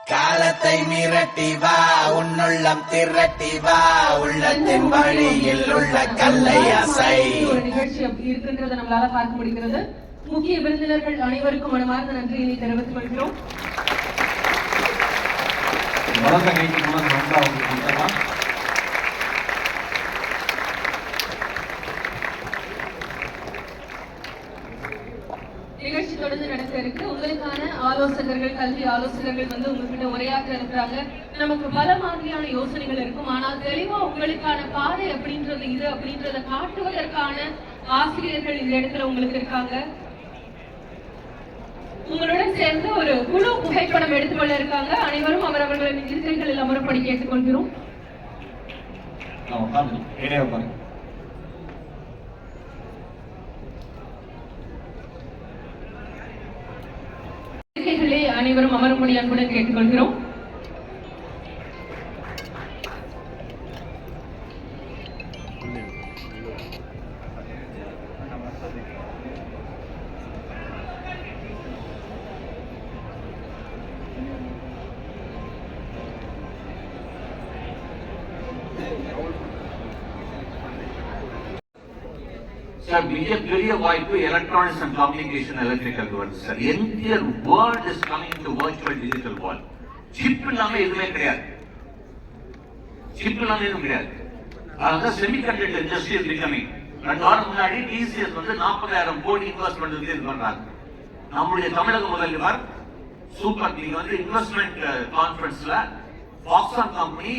காலத்தை மிரட்டி வா, உன்னுள்ளம் திரட்டி வா, உள்ளத்தின் வழியில் உள்ள கல்லை அசை. ஒரு நிகழ்ச்சி அப்படி இருக்கின்றதை நம்மளால பார்க்க முடிகிறது. முக்கிய விருந்தினர்கள் அனைவருக்கும் மனமார்ந்த நன்றியை தெரிவித்துக் கொள்கிறோம். நிகழ்ச்சி தொடர்ந்து நடக்க இருக்கு. உங்களுக்கான ஆலோசகர்கள், கல்வி ஆலோசகர்கள் வந்து உங்ககிட்ட உரையாற்ற இருக்கிறாங்க. நமக்கு பல மாதிரியான யோசனைகள் இருக்கும். ஆனால் தெளிவா உங்களுக்கான பாதை அப்படின்றது இது அப்படின்றத காட்டுவதற்கான ஆசிரியர்கள் இந்த இடத்துல உங்களுக்கு இருக்காங்க. உங்களுடன் சேர்ந்து ஒரு குழு புகைப்படம் எடுத்துக்கொள்ள இருக்காங்க. அனைவரும் அவரவர்களின் இருக்கைகளில் அமரும்படி கேட்டுக்கொள்கிறோம். இருக்கைகளே அனைவரும் அமரும்படி அன்புடன் கேட்டுக்கொள்கிறோம். சார், மிகப்பெரிய வாய்ப்பு எலக்ட்ரானிக்ஸ் அண்ட் கம்யூனிகேஷன் எலக்ட்ரிக்கல் வருது sir. Entire world is coming to virtual digital world. Chip இல்லாம எதுவுமே கிடையாது. சிப் இல்லாம எதுவும் கிடையாது. அதான் செமிகண்டக்டர் இண்டஸ்ட்ரி இஸ் பிகமிங். 2 வாரம் முன்னாடி டிசிஎஸ் வந்து 40,000 கோடி இன்வெஸ்ட்மெண்ட் இது பண்றாங்க. நம்முடைய தமிழக முதல்வர் சூப்பர் நீங்க வந்து இன்வெஸ்ட்மெண்ட் கான்ஃபரன்ஸ்ல Foxconn company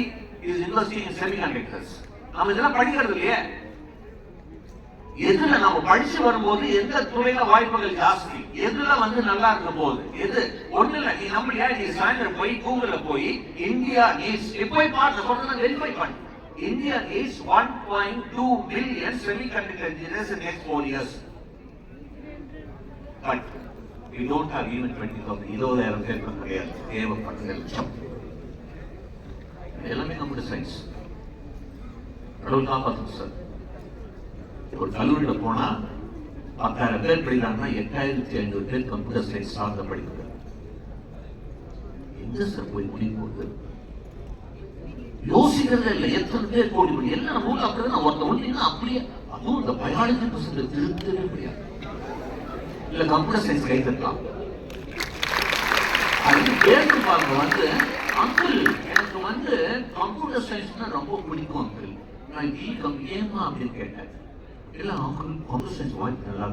is investing in semiconductors. நம்ம இதெல்லாம் படிக்கிறது இல்லையே. எதுல நம்ம படிச்சு வரும்போது எந்த துறையில வாய்ப்புகள் ஜாஸ்தி, எதுல வந்து நல்லா இருக்க போகுது, எது ஒண்ணு இல்ல. நீ நம்மளையா நீ சாயந்தரம் போய் கூகுள்ல போய் இந்தியா நீட்ஸ் போய் பார்த்து சொல்றதை வெரிஃபை பண்ணு. India needs 1.2 billion semiconductor engineers in next 4 years. But we don't have even 20,000 20,000 பேர் கிடையாது. தேவைப்படுற லட்சம் எல்லாமே கம்ப்யூட்டர் சயின்ஸ். கடவுள் காப்பாற்று சார். ஒரு கல்லூரியில போனா 10,000 பேர் படிக்கிறாங்கன்னா 8,500 பேர் கம்ப்யூட்டர் சயின்ஸ் சார்ந்த படிக்கிறாங்க. எங்க சார் போய் முடிவு போகுது? யோசிக்கிறதே இல்லை. எத்தனை பேர் கோடி மணி எல்லாம் நம்ம ஊர்ல அப்படிதான் ஒருத்த ஒண்ணு அப்படியே. அதுவும் இந்த பயாலஜி பசங்க திருத்தவே முடியாது. இல்ல கம்ப்யூட்டர் சயின்ஸ் கை தட்டலாம். அது பேருக்கு பாருங்க வந்து அங்கிள் எனக்கு வந்து கம்ப்யூட்டர் சயின்ஸ்னா ரொம்ப பிடிக்கும் அங்கிள். நான் ஏமா அப்படின்னு கேட்டேன். இல்ல அங்கிள் கம்ப்யூட்டர் சயின்ஸ் வாய்ப்பு நல்லா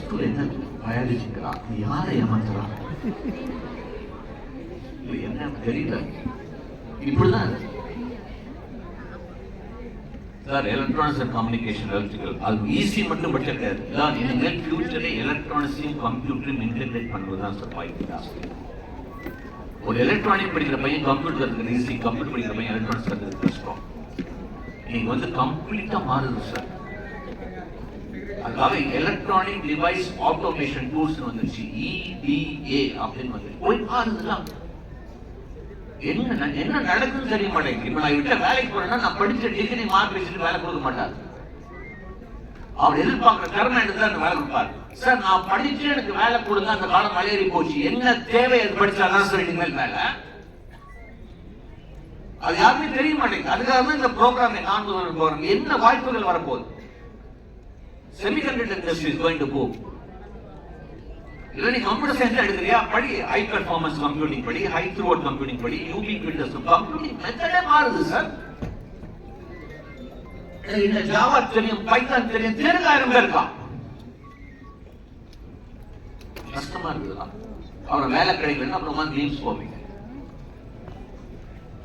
+2 என்ன பயாலஜிங்கிறா, நீ யாரை ஏமாத்துறா? என்ன தெரியல. இப்படிதான் sir electronics and communication electrical அது ஈஸி மட்டும் பட்ஜெட் கிடையாது. இனிமேல் ஃபியூச்சரே எலக்ட்ரானிக்ஸையும் கம்ப்யூட்டரையும் இன்டெகிரேட் பண்ணுவதுதான் சார் வாய்ப்பு ஜாஸ்தி. ஒரு எலக்ட்ரானிக் படிக்கிற பையன் கம்ப்யூட்டர் ஈஸி, கம்ப்யூட்டர் படிக்கிற பையன் எலக்ட்ரானிக்ஸ் இருக்கிறது கஷ்டம். நீங்க வந்து கம்ப்ளீட்டா மாறுது சார். அதுக்காக எலக்ட்ரானிக் டிவைஸ் ஆட்டோமேஷன் டூல்ஸ் வந்துச்சு, EDA அப்படின்னு வந்து போய் பாருங்க. என்ன நடக்குன்னு தெரிய மாட்டேங்குது. இப்ப நான் விட்ட வேலைக்கு போறேன்னா நான் படிச்ச டிகிரி மார்க் வச்சுட்டு வேலை கொடுக்க மாட்டாரு. அவர் எதிர்பார்க்கிற திறமை எடுத்து அந்த வேலை கொடுப்பாரு. சார் நான் படிச்சு எனக்கு வேலை கொடுங்க, அந்த காலம் மலையேறி போச்சு. என்ன தேவை அது படிச்சாதான் சார் இனிமேல் வேலை. அது யாருமே தெரிய மாட்டேங்குது. அதுக்காக தான் இந்த ப்ரோக்ராம் நான் போறோம். என்ன வாய்ப்புகள் வரப்போகுது? Semiconductor industry is going to boom. இல்ல நீ கம்ப்யூட்டர் சயின்ஸ் எடுக்கிறியா, படி ஹை பெர்ஃபார்மன்ஸ் கம்ப்யூட்டிங் படி, ஹை த்ரூஅவுட் கம்ப்யூட்டிங் படி, யூபிக்விட்டஸ் கம்ப்யூட்டிங் மெத்தடே மாறுது சார். இந்த ஜாவா தெரியும், பைத்தான் தெரியும், 10,000 பேர் இருக்கா. கஷ்டமா இருக்குதா? அவரை வேலை கிடைக்கலன்னா அப்புறம் வந்து லீவ்ஸ் போவீங்க.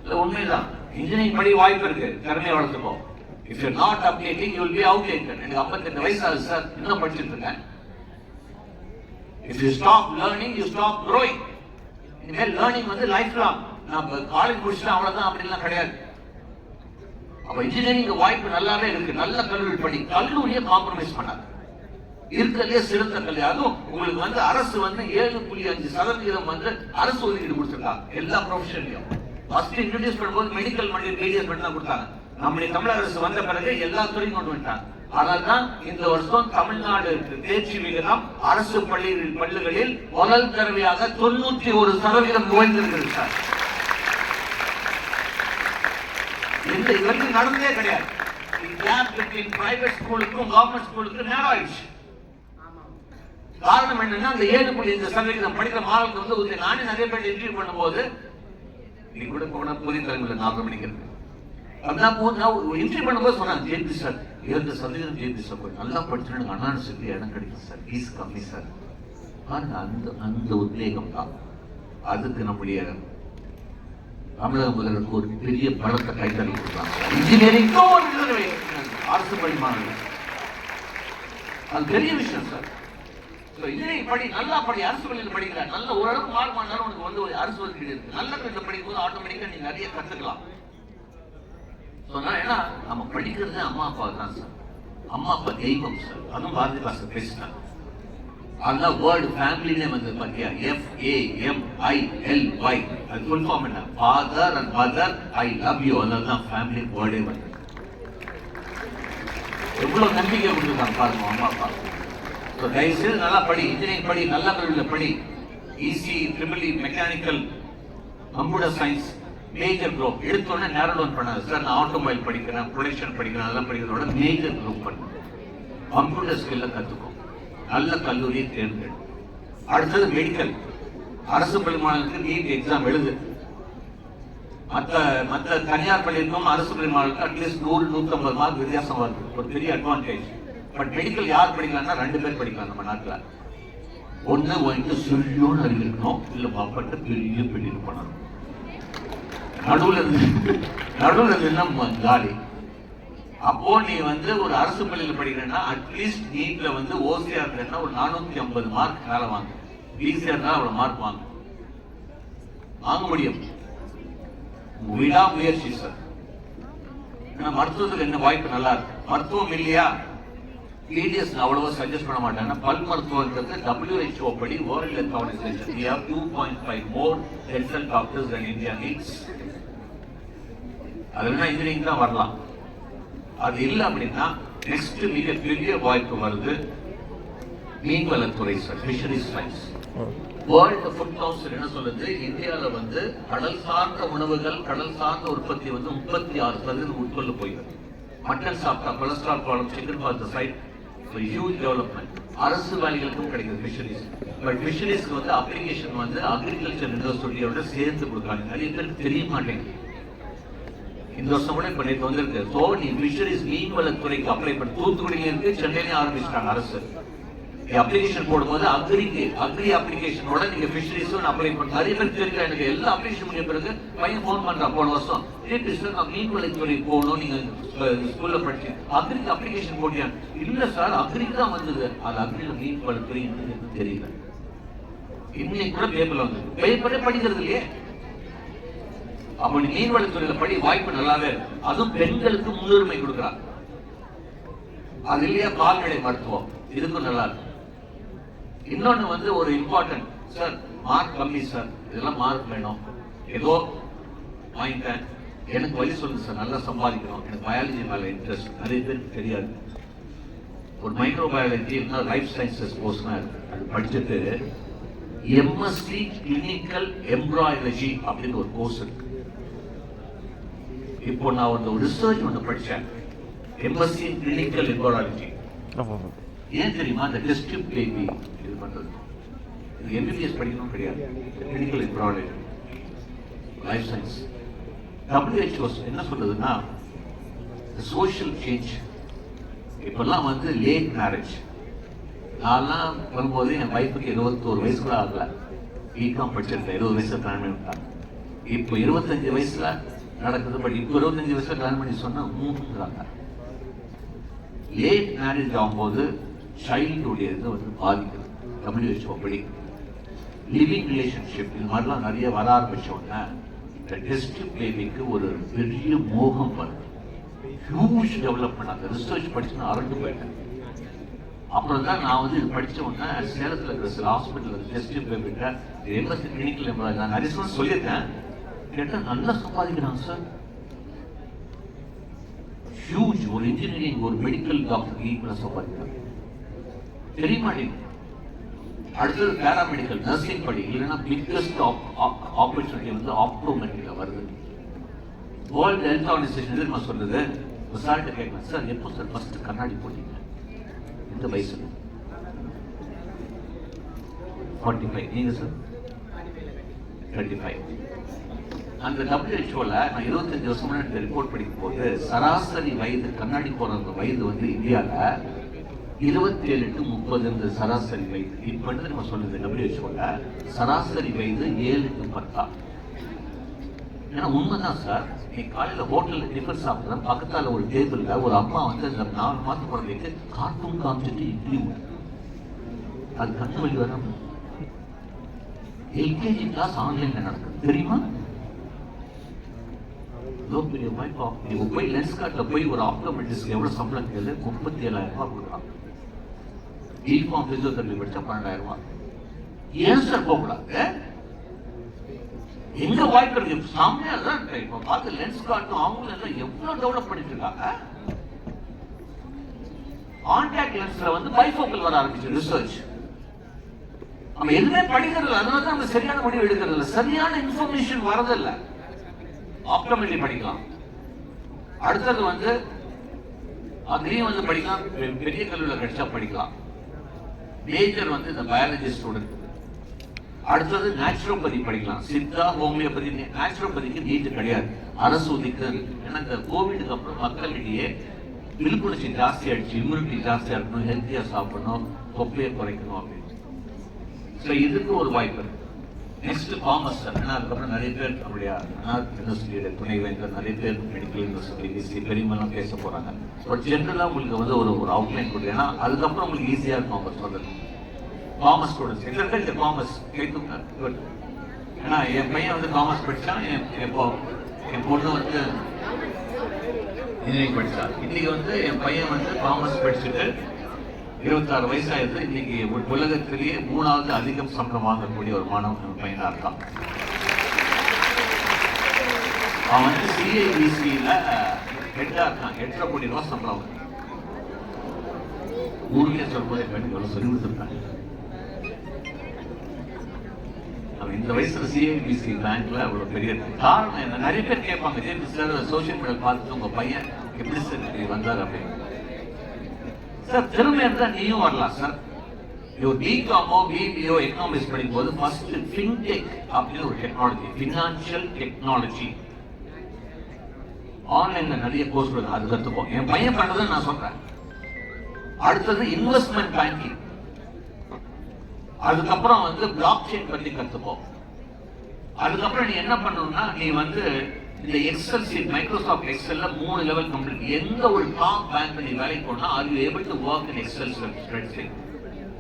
இல்ல உண்மைதான். இன்ஜினியரிங் படி வாய்ப்பு இருக்கு, திறமையை வளர்த்துக்கோ. If you're not updating, you will be outdated. எனக்கு 52 வயசு ஆகுது சார், இன்னும் படிச்சுட்டு இருக்கேன். If you stop learning, you stop growing. இனிமேல் லேர்னிங் வந்து லைஃப் லாங். நான் காலேஜ் முடிச்சுட்டேன் அவ்வளவுதான் அப்படின்லாம் கிடையாது. அப்ப இன்ஜினியரிங் வாய்ப்பு நல்லாவே இருக்கு. நல்ல கல்லூரி படி, கல்லூரியை காம்ப்ரமைஸ் பண்ணாது. இருக்கிறதே சிறந்த கல்வி. அதுவும் உங்களுக்கு வந்து அரசு வந்து 7.5% வந்து அரசு ஒதுக்கீடு கொடுத்துருக்காங்க எல்லா ப்ரொஃபஷன்லயும். ஃபர்ஸ்ட் இன்ட்ரோடியூஸ் பண்ணும்போது மெடிக்கல் மட்டும் மீடியம் மட்டும் தான் கொடுத்தாங்க. நம்முடைய தமிழக அரசு வந்த பிறகு எல்லா துறையும் கொண்டு வந்துட்டாங்க. அதனால்தான் இந்த வருஷம் தமிழ்நாடு தேர்ச்சி விகிதம் அரசு பள்ளிகளில் முதல் தடவையாக 91% நுழைந்திருக்கிறது சார். இந்த இது நடந்ததே கிடையாது. கேப் பிட்வீன் பிரைவேட் ஸ்கூலுக்கும் கவர்மெண்ட் ஸ்கூலுக்கும் நேரம் ஆயிடுச்சு. காரணம் என்னன்னா அந்த 7.5% படிக்கிற மாணவர்கள் வந்து நானே நிறைய பேர் இன்டர்வியூ பண்ணும்போது நீ கூட போன புதிய தலைமுறை 4 மணிக்கு இருக்கு அதான் போது நான் இன்டர்வியூ பண்ணும்போது சொன்னாங்க ஜெயந்தி சார் 7% ஜெயந்தி சார் போய் நல்லா படிச்சுட்டு அண்ணான்னு சொல்லி இடம் கிடைக்கும் சார், ஃபீஸ் கம்மி சார். பாருங்க அந்த உத்வேகம் தான். அதுக்கு நம்முடைய தமிழக முதல்வருக்கு ஒரு பெரிய பலத்தை கைத்தறி கொடுத்தாங்க. இன்ஜினியரிங் அரசு பள்ளி மாணவர்கள் அது பெரிய விஷயம் சார். இன்ஜினியரிங் படி நல்லா படி, அரசு பள்ளியில் படிக்கிற நல்ல ஓரளவுக்கு மார்க் பண்ணாலும் உனக்கு வந்து ஒரு அரசு ஒதுக்கீடு இருக்கு. நல்ல பள்ளியில் படிக்கும் போது ஆட்டோமேட்டிக்கா நீங்க நிறைய கத்துக்கலாம். ஏன்னா நம்ம படிக்கிறது அம்மா அப்பா தான் சார். அம்மா அப்பா தெய்வம் சார். அதுவும் பாரதி பாஸ்கர் பேசினாங்க. அதுதான் வேர்ல்டு ஃபேமிலி நேம் வந்து பாத்தியா, FAMILY. அது ஃபுல் ஃபார்ம் என்ன? Father and mother I love you. அதுதான் ஃபேமிலி வேர்டே வந்து. எவ்வளவு நம்பிக்கை கொடுத்துருக்காங்க பாருங்க அம்மா அப்பா. தயவுசெய்து நல்லா படி, இன்ஜினியரிங் படி, நல்ல கல்வியில் படி. ECE, EEE, mechanical, computer science, major group எடுத்தோடனே நேரோ டவுன் பண்ணாது சார். நான் ஆட்டோமொபைல் படிக்கிறேன், ப்ரொடக்ஷன் படிக்கிறேன், அதெல்லாம் படிக்கிறதோட மேஜர் குரூப் பண்ணும். கம்ப்யூட்டர் ஸ்கில்ல கற்றுக்கும், நல்ல கல்லூரியை தேர்ந்தெடு. அடுத்தது மெடிக்கல். அரசு பள்ளி மாணவர்களுக்கு நீட் எக்ஸாம் எழுது. மற்ற தனியார் பள்ளிக்கும் அரசு பள்ளி மாணவர்களுக்கு அட்லீஸ்ட் 100-150 மார்க் வித்தியாசம் வருது. ஒரு பெரிய அட்வான்டேஜ். பட் மெடிக்கல் யார் படிக்கலாம்னா 2 பேர் படிக்கலாம் நம்ம நாட்டில். ஒன்று வந்து சொல்லியோன்னு அறிவிக்கணும், இல்லை பாப்பட்ட பெரிய பெரிய பண்ணணும். நடுவில் இருந்து காலி. அப்போ நீ வந்து ஒரு அரசு பள்ளியில் படிக்கிறேன்னா அட்லீஸ்ட் நீட்ல வந்து ஓசியா இருந்தேன்னா ஒரு 450 மார்க் மேல வாங்க. பிசியா இருந்தா அவ்வளவு மார்க் வாங்க முடியும். விடா முயற்சி சார். ஏன்னா மருத்துவத்தில் என்ன வாய்ப்பு நல்லா இருக்கு. மருத்துவம் இல்லையா பிடிஎஸ் அவ்வளவா சஜஸ்ட் பண்ண மாட்டாங்க. பல் மருத்துவன்றது WHO படி world health organisation we have 2.5 more dental doctors than India needs. அதெல்லாம் இன்ஜினியரிங் தான் வரலாம். அது இல்லை அப்படின்னா நெக்ஸ்ட் மிகப்பெரிய வாய்ப்பு வருது மீன்வளத்துறை sir, fisheries science. World food council என்ன சொல்லுது, இந்தியாவில் வந்து கடல் சார்ந்த உணவுகள், கடல் சார்ந்த உற்பத்தி வந்து 36% உட்கொள்ள போயிடுது. மட்டன் சாப்பிட்டா கொலஸ்ட்ரால் ப்ராப்ளம், சிக்கன் பார்த்த சைட் ஹியூஜ் டெவலப்மெண்ட். அரசு வேலைகளுக்கும் கிடைக்குது ஃபிஷரிஸ். பட் ஃபிஷரிஸ்க்கு வந்து அப்ளிகேஷன் வந்து அக்ரிகல்ச்சர் யூனிவர்சிட்டியோட சேர்த்து கொடுக்குறாங்க. நிறைய பேருக்கு தெரிய மாட்டேங்குது. இந்த வருஷம் கூட இப்ப நேற்று வந்திருக்கு. ஸோ நீ ஃபிஷரிஸ் மீன்வளத்துறைக்கு அப்ளை பண்ணி தூத்துக்குடியில இருக்கு, சென்னையிலேயே ஆரம்பிச்சிட்டாங்க அரசு. அப்ளிகேஷன் போடும்போது அக்ரி அப்ளிகேஷனோட நீங்க ஃபிஷரிஸும் அப்ளை பண்ண நிறைய பேர் தெரியும். எனக்கு எல்லா அப்ளிகேஷன் முடிய பிறகு பையன் போன் பண்றான், போன வருஷம் நான் மீன்வளத்துறை போகணும், நீங்க ஸ்கூல்ல படிச்சு அக்ரிக்கு அப்ளிகேஷன் போட்டியா? இல்ல சார் அக்ரிக்கு தான் வந்தது. அது அக்ரியில மீன்வளத்துறை தெரியல. இன்னைக்கு கூட பேப்பர்ல வந்து பேப்பரே படிக்கிறது இல்லையே. அப்ப மீன்வளத்துறையில படி, வாய்ப்பு நல்லாவே இருக்கு. அதுவும் பெண்களுக்கு முன்னுரிமை கொடுக்குறாங்க. அது இல்லையா கால்நடை மருத்துவம், இதுக்கும் நல்லா இருக்கு. இன்னொன்னு வந்து ஒரு இம்பார்ட்டன்ட் சார், மார்க் கம்மி சார், இதெல்லாம் மார்க் வேணும், ஏதோ வாங்கிட்டேன், எனக்கு வழி சொல்லுங்க சார், நல்லா சம்பாதிக்கணும், எனக்கு பயாலஜி மேல இன்ட்ரெஸ்ட். நிறைய பேருக்கு தெரியாது. ஒரு மைக்ரோ பயாலஜி லைஃப் சயின்சஸ் கோர்ஸ்னா அது படிச்சுட்டு MSc கிளினிக்கல் எம்ப்ராய்டரி அப்படின்னு ஒரு கோர்ஸ் இருக்கு. இப்போ நான் ஒரு ரிசர்ச் ஒன்று படித்தேன், MSc கிளினிக்கல் எம்ப்ராய்டரி. ஏன் தெரியுமா? அந்த டெஸ்ட் பேபி இது பண்றது, இது MBBS படிக்கணும் கிடையாது, clinical embroidery life science. WHO என்ன சொல்றதுன்னா சோஷியல் சேஞ்ச். இப்பெல்லாம் வந்து லேட் மேரேஜ். நான்லாம் வரும்போது என் வைஃபுக்கு 21 வயசு கூட ஆகல, பிகாம் படிச்சிருக்கேன், 20 வயசுல கல்யாணம் பண்ணி விட்டாங்க. இப்போ 25 வயசுல நடக்குது. பட் இப்போ 25 வயசுல கல்யாணம் பண்ணி சொன்னா மூணுங்கிறாங்க. லேட் மேரேஜ் ஆகும்போது சைல்டுடைய இது வந்து பாதிக்குது. WHO படி லிவிங் ரிலேஷன்ஷிப் இது மாதிரிலாம் நிறைய வர ஆரம்பிச்சோன்னா இந்த டெஸ்ட் பேபிக்கு ஒரு பெரிய மோகம் வருது. Huge development. அந்த ரிசர்ச் படிச்சு நான் அரண்டு போயிட்டேன். அப்புறம் தான் நான் வந்து இது படிச்ச உடனே சேலத்தில் இருக்கிற சில ஹாஸ்பிட்டல் டெஸ்ட் பேபிட்ட MSc கிளினிக்கல் எம்ப்ராய்டரி நான் நிறைய சொல்லியிருக்கேன். கேட்டால் நல்லா சம்பாதிக்கிறாங்க சார். ஹியூஜ். ஒரு இன்ஜினியரிங் ஒரு மெடிக்கல் டாக்டர் ஈக்குவலாக சம்பாதிக்கிறாங்க. தெரிய மாட்டேங்குது. அடுத்தது பேராமெடிக்கல் நர்சிங் படி, இல்லைன்னா பிக்கஸ்ட் ஆப்பர்ச்சுனிட்டி வந்து ஆப்டோமெட்ரியில் வருது. வேர்ல்ட் ஹெல்த் ஆர்கனைசேஷன் எது நம்ம சொல்றது, ஒரு சார்கிட்ட கேட்கலாம், சார் எப்போ சார் ஃபர்ஸ்ட் கண்ணாடி போட்டீங்க, எந்த வயசுல? 45. நீங்க சார் 35. அந்த WHO நான் 25 வருஷம் முன்னாடி ரிப்போர்ட் படிக்கும் போது சராசரி வயது கண்ணாடி போடுற வயது வந்து இந்தியாவில் 27 to 30 இருந்த சராசரி வயது. இப்ப நம்ம சொல்லுது WHO சராசரி வயது 7 to 10. ஏன்னா உண்மைதான் சார். நீ காலையில ஹோட்டல்ல டிஃபன் சாப்பிட்டா பக்கத்தால ஒரு டேபிள்ல ஒரு அம்மா வந்து இந்த 4 மாசம் குழந்தைக்கு கார்ட்டூன் காமிச்சிட்டு இட்லி அது கண்ணு வழி வர எல்கேஜி கிளாஸ் ஆன்லைன்ல நடக்குது தெரியுமா? போய் லென்ஸ் கார்ட்ல போய் ஒரு ஆப்டோமெட்ரிஸ்ட் எவ்வளவு சம்பளம் கேளு, 37,000 ரூபாய் கொடுக்குறாங்க. யூனிஃபார்ம் பிசியோதெரபி படிச்சா 12,000 ரூபாய். ஏன் சார் போகக்கூடாது? எங்க வாய்ப்பு இருக்கு? சாமியா தான் இப்ப பார்த்து லென்ஸ் கார்ட்டும் அவங்களும் எல்லாம் எவ்வளவு டெவலப் பண்ணிட்டு இருக்காங்க. கான்டாக்ட் லென்ஸ்ல வந்து பைஃபோக்கல் வர ஆரம்பிச்சு ரிசர்ச். நம்ம எதுவுமே படிக்கிறது, அதனால தான் நம்ம சரியான முடிவு எடுக்கிறது இல்லை, சரியான இன்ஃபர்மேஷன் வரதில்லை. ஆப்டோமெட்ரி படிக்கலாம், அடுத்தது வந்து அங்கேயும் வந்து படிக்கலாம், பெரிய கல்லூரியில் கிடைச்சா படிக்கலாம். மேஜர் வந்து இந்த பயாலஜி ஸ்டூடெண்ட். அடுத்தது நேச்சுரோபதி படிக்கலாம், சித்தா ஹோமியோபதி. நேச்சுரோபதிக்கு நீட் கிடையாது, அரசு ஒதுக்குது. ஏன்னா இந்த கோவிடுக்கு அப்புறம் மக்களிடையே விழிப்புணர்ச்சி ஜாஸ்தி ஆயிடுச்சு, இம்யூனிட்டி ஜாஸ்தியா இருக்கணும், ஹெல்த்தியா சாப்பிடணும், தொப்பையை குறைக்கணும் அப்படின்னு. ஸோ இதுக்கு ஒரு வாய்ப்பு இருக்கு. Next commerce. ஏன்னா அதுக்கப்புறம் நிறைய பேர் நம்மளுடைய யூனிவர்சிட்டியோட துணைவேந்தர், நிறைய பேர் மெடிக்கல் யூனிவர்சிட்டி பெரியமெல்லாம் பேச போறாங்க. பட் ஜென்ரலா உங்களுக்கு வந்து ஒரு அவுட்லைன் கொடுங்க, ஏன்னா அதுக்கப்புறம் உங்களுக்கு ஈஸியா இருக்கும் அவங்க சொல்றது. காமர்ஸ் ஸ்டூடெண்ட்ஸ் எங்க இந்த காமர்ஸ் கேட்டுங்க. ஏன்னா என் பையன் வந்து காமர்ஸ் படிச்சான், என் பொண்ணு வந்து இன்ஜினியரிங் படிச்சா. இன்னைக்கு வந்து என் பையன் வந்து காமர்ஸ் படிச்சுட்டு 26 வயசாயிருது. இன்னைக்கு உலகத்திலேயே 3வது அதிகம் சம்பளம் வாங்கக்கூடிய ஒரு மாணவன் பையனா இருக்கான். அவன் வந்து CIBCல ஹெட்டா இருக்கான். 8.5 கோடி ரூபாய் சம்பளம். ஊருக்கே சொல்லும்போது எவ்வளவு சொல்லி கொடுத்துருக்காங்க. அவன் இந்த வயசுல CIBC பேங்க்ல அவ்வளவு பெரிய காரணம் என்ன? நிறைய பேர் கேட்பாங்க, சோசியல் மீடியா பார்த்துட்டு உங்க பையன் எப்படி சார் வந்தார் அப்படின்னு. சார் திறமை இருந்தா நீயும் வரலாம் சார். பிகாமோ பிபிஓ எக்கனாமிக்ஸ் படிக்கும் போது ஃபர்ஸ்ட் ஃபின்டெக் அப்படின்னு ஒரு டெக்னாலஜி, ஃபினான்ஷியல் டெக்னாலஜி ஆன்லைன்ல நிறைய கோர்ஸ் இருக்கு, அது கத்துப்போம். என் பையன் பண்ணதை நான் சொல்றேன். அடுத்தது இன்வெஸ்ட்மெண்ட் பேங்கிங், அதுக்கப்புறம் வந்து பிளாக் செயின் பத்தி கத்துப்போம். அதுக்கப்புறம் நீ என்ன பண்ணணும்னா, நீ வந்து இந்த எக்ஸல் சீட், மைக்ரோசாஃப்ட் எக்ஸல்ல 3 லெவல் கம்ப்ளீட். எந்த ஒரு டாப் பேங்க்ல நீ வேலைக்கு போனா are you able to work in Excel spreadsheet.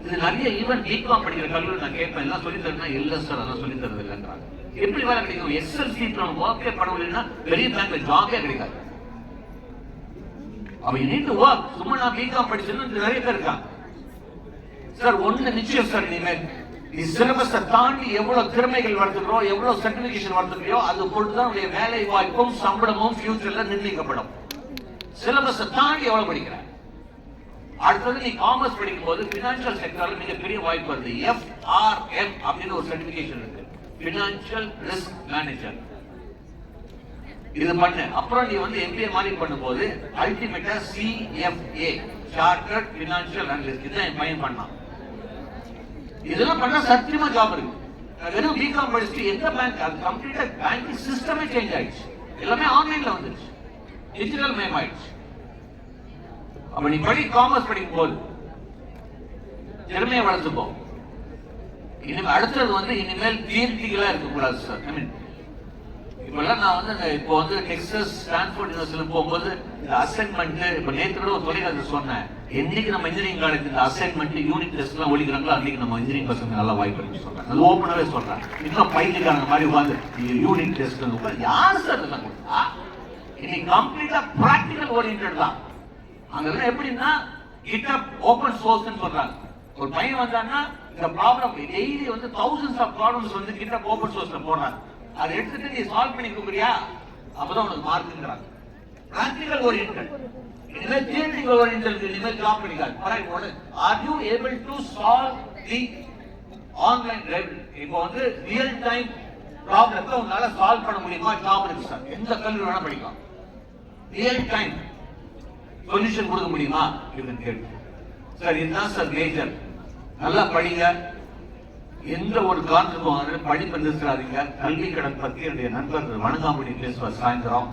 இது நிறைய ஈவன் பிகாம் படிக்கிற கல்லூரி நான் கேட்பேன், எல்லாம் சொல்லி தரேன்னா இல்ல சார் அதெல்லாம் சொல்லி தரது இல்லைன்றாங்க. எப்படி வேலை கிடைக்கும்? எக்ஸல் சீட்ல ஒர்க்கே பண்ண முடியலன்னா பெரிய பேங்க்ல ஜாபே கிடைக்காது. அப்ப யூ நீட் டு வொர்க். சும்மா நான் பிகாம் படிச்சேன்னு நிறைய பேர் இருக்காங்க. சார் ஒண்ணு நிச்சயம் சார், இனிமேல் நீ சிலபஸை தாண்டி எவ்வளவு திறமைகள் வளர்த்துக்கிறோம், எவ்வளவு சர்டிபிகேஷன் வளர்த்துக்கிறியோ அது பொறுத்துதான் உடைய வேலை வாய்ப்பும் சம்பளமும் ஃபியூச்சர்ல நிர்ணயிக்கப்படும். சிலபஸை தாண்டி எவ்வளவு படிக்கிற. அடுத்தது நீ காமர்ஸ் படிக்கும் போது பினான்சியல் செக்டர்ல மிகப்பெரிய வாய்ப்பு வருது. FRM அப்படின்னு ஒரு சர்டிபிகேஷன் இருக்கு, பினான்சியல் ரிஸ்க் மேனேஜர். இது பண்ணு. அப்புறம் நீ வந்து MBA மாதிரி பண்ணும்போது அல்டிமேட்டா CFA, சார்ட்டர்ட் பினான்சியல் அனலிஸ்ட். இதுதான் என் பையன் பண்ணான். இதெல்லாம் பண்ணா சத்தியமா ஜாப் இருக்கு. வெறும் பிகாம் படிச்சுட்டு எந்த பேங்க், அது கம்ப்ளீட்டா பேங்கிங் சிஸ்டமே சேஞ்ச் ஆயிடுச்சு, எல்லாமே ஆன்லைன்ல வந்துருச்சு, டிஜிட்டல் மயம் ஆயிடுச்சு. அப்ப நீ காமர்ஸ் படிக்கும் போது திறமையை வளர்த்துப்போ. இனிமேல் அடுத்தது வந்து இனிமேல் தியரிட்டிகளா இருக்கக்கூடாது சார். ஐ மீன் இப்பெல்லாம் நான் வந்து இப்போ வந்து டெக்ஸஸ் ஸ்டான்ஃபோர்ட் யூனிவர்சிட்டியில போகும்போது இந்த அசைன்மெண்ட், இப்ப நேற்று கூட ஒரு தொலைக்காட்சி சொன்னேன், என்னைக்கு நம்ம இன்ஜினியரிங் காலேஜ் இந்த அசைன்மெண்ட் யூனிட் டெஸ்ட் எல்லாம் ஒழிக்கிறாங்களோ அன்னைக்கு நம்ம இன்ஜினியரிங் பசங்க நல்லா வாய்ப்பு இருக்கு சொல்றேன். அது ஓப்பனாவே சொல்றேன். இன்னும் பைத்தியக்காரங்க மாதிரி உட்காந்து யூனிட் டெஸ்ட் யாரு சார் இதெல்லாம் கொடுத்தா? இன்னைக்கு கம்ப்ளீட்டா பிராக்டிகல் ஓரியன்டட் தான். அங்க எப்படின்னா GitHub ஓபன் சோர்ஸ் சொல்றாங்க. ஒரு பையன் வந்தான்னா இந்த ப்ராப்ளம் டெய்லி வந்து thousands ஆஃப் ப்ராப்ளம்ஸ் வந்து GitHub ஓபன் சோர்ஸ்ல போடுறாங்க. அதை எடுத்துட்டு நீ சால்வ் பண்ணி கொடுக்குறியா, அப்பதான் உனக்கு மார்க்குங்கிறாங்க. Practical oriented. இனிமேல் தியரிட்டிக்கல் ஓரியன்டட் இனிமேல் ஜாப் பண்ணிக்காது. Are you able to solve the online library? இப்போ வந்து ரியல் டைம் ப்ராப்ளத்தை உங்களால சால்வ் பண்ண முடியுமா? ஜாப் இருக்கு சார், எந்த கல்வி வேணா படிக்கலாம். ரியல் டைம் சொல்யூஷன் கொடுக்க முடியுமா அப்படின்னு கேள்வி. சார் இதுதான் சார் மேஜர். நல்லா படிங்க, எந்த ஒரு காரணத்துக்கும் படிப்பு நிறுத்தாதீங்க. கல்வி கடன் பத்தி என்னுடைய நண்பர் வணங்காமணி பேசுவார் சாயந்தரம்.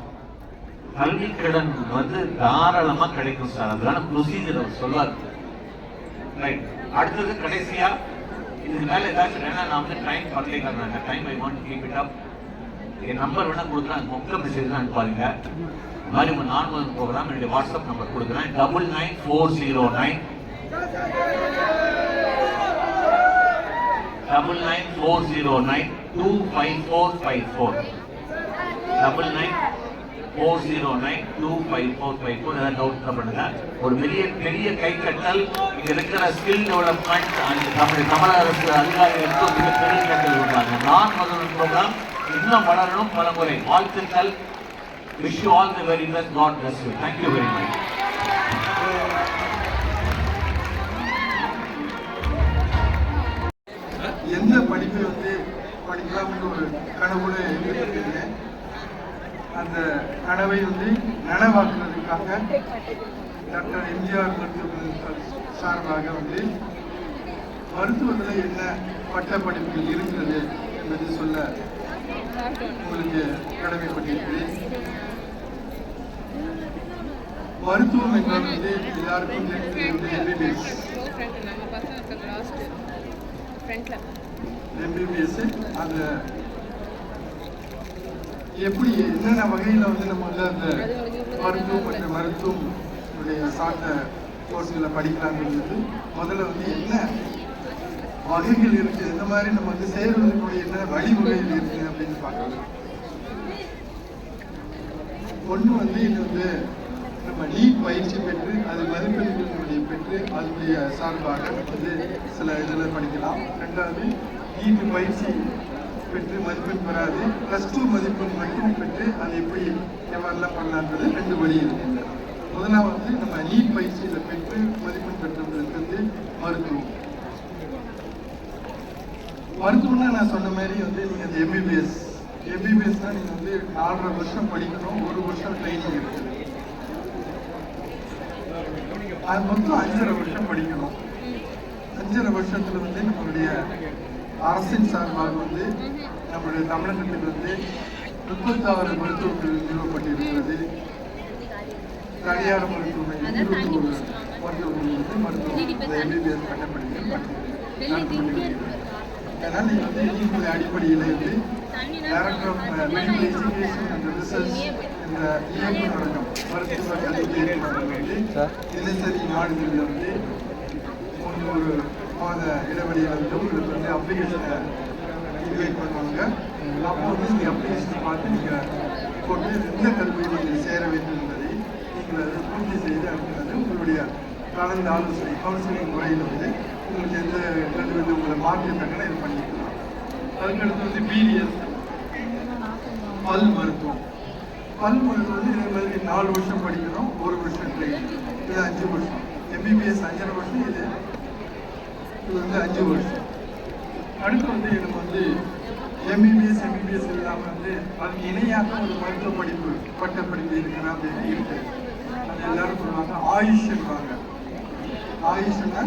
கல்வி கடன் தாராளமா கிடைக்கும் சார், அதுக்கான ப்ரொசீஜர் அவர் சொல்லுவார். ரைட். அடுத்தது கடைசியா இதுக்கு மேல ஏதாச்சும் வேணா நான் டைம் பண்ணலைங்க, time I want to keep it up. என் நம்பர் வேணா கொடுக்குறேன், மொக்க மெசேஜ் தான் அனுப்பாருங்க. இந்த மாதிரி உங்க நான் ப்ரோக்ராம் என்னுடைய வாட்ஸ்அப் நம்பர் கொடுக்குறேன் 99409 25454 99409 ஏதாவது டவுட் பண்ணுங்க. ஒரு பெரிய கை கட்டல் இங்க இருக்கிற ஸ்கில் டெவலப்மெண்ட் தமிழக அரசு அதிகாரிகளுக்கு மிகப்பெரிய கட்டல் கொடுத்தாங்க. நான் முதல் ப்ரோக்ராம் இன்னும் வளரணும். பல முறை வாழ்த்துக்கள். Wish you all the very best. God bless you. Thank you very much. எந்த படிப்பை படிக்கலாம்னு ஒரு கனவுல இருந்திருக்கீங்க. அந்த கனவை நனவாக்குறதுக்காக டாக்டர் எம்ஜிஆர் மருத்துவமனை சார்பாக மருத்துவத்தில் என்ன பட்ட படிப்புகள் இருக்கிறது என்பதை சொல்ல உங்களுக்கு கடமைப்பட்டிருக்கிறேன். மருத்துவம் என்றால் எல்லாருக்கும் எம்பிபிஎஸ். அந்த எப்படி என்னென்ன வகையில் நம்ம அந்த மருத்துவம் மற்றும் மருத்துவம் சார்ந்த கோர்ஸ்களை படிக்கலாங்கிறது முதல்ல என்ன வகைகள் இருக்கு, இந்த மாதிரி நம்ம சேர்வதற்குரிய என்ன வழிமுறைகள் இருக்கு அப்படின்னு பார்க்கலாம். ஒன்று இது நம்ம நீட் பயிற்சி பெற்று அது மதிப்பெண்களுடைய பெற்று அதனுடைய சார்பாக சில இதில் படிக்கலாம். ரெண்டாவது நீட் பயிற்சி பெற்று மதிப்பெண் பெறாது +2 மதிப்பெண் மட்டும் பெற்று அது எப்படி எவ்வாறுலாம் பண்ணலான்றது 2 வழி இருக்கு. முதலாவது நம்ம நீட் பயிற்சியில் பெற்று மதிப்பெண் பெற்றவங்களுக்கு மருத்துவம்னா நான் சொன்ன மாதிரி நீங்க அந்த எம்பிபிஎஸ்னா நீங்க 4.5 வருஷம் படிக்கணும், 1 வருஷம் ட்ரைனிங் இருக்குது. அது மொத்தம் 5.5 வருஷம் படிக்கணும். 5.5 வருஷத்துல நம்மளுடைய அரசின் சார்பாக நம்முடைய தமிழகத்தில் 36 மருத்துவர்கள் நிறுவப்பட்டிருக்கிறது. தனியார் மருத்துவமனை 21 மருத்துவமனை மருத்துவம் எம்பிபிஎஸ் பட்டப்படிப்பு நடத்தப்பட்டிருக்கிறது. அதனால் நீங்க அடிப்படையில் director of medical education and research என்ற இயக்குநரகம் மருத்துவ கல்வி இயக்குநரகம் தினசரி நாடுகளில் 3 மாத இடைவெளியில் உங்களுக்கு அப்ளிகேஷனை இன்வைட் பண்ணுவாங்க. அப்போ இந்த அப்ளிகேஷனை பார்த்து நீங்கள் போட்டு எந்த கல்வியை நீங்கள் சேர வேண்டும் என்பதை நீங்கள் அதை பூர்த்தி செய்து அப்படின்றது உங்களுடைய கலந்து ஆலோசனை கவுன்சிலிங் முறையில் உங்களுக்கு எந்த கல்வி உங்களை மாற்றிட்டாங்கன்னா இது பண்ணிக்கலாம். அதுக்கடுத்து பிடிஎஸ் பல் மருத்துவம் இதே மாதிரி 4 வருஷம் படிக்கணும், 1 வருஷம் ட்ரைனிங். இது 5 வருஷம். எம்பிபிஎஸ் 5.5 வருஷம், இது 5 வருஷம். அடுத்து எனக்கு எம்பிபிஎஸ் இல்லாமல் அதுக்கு இணையாக ஒரு மருத்துவ படிப்பு பட்டப்படிப்பு இருக்கிறா அப்படின்னு இருக்கு. அது எல்லாரும் சொல்லுவாங்க ஆயுஷ்வாங்க. ஆயுஷ்னா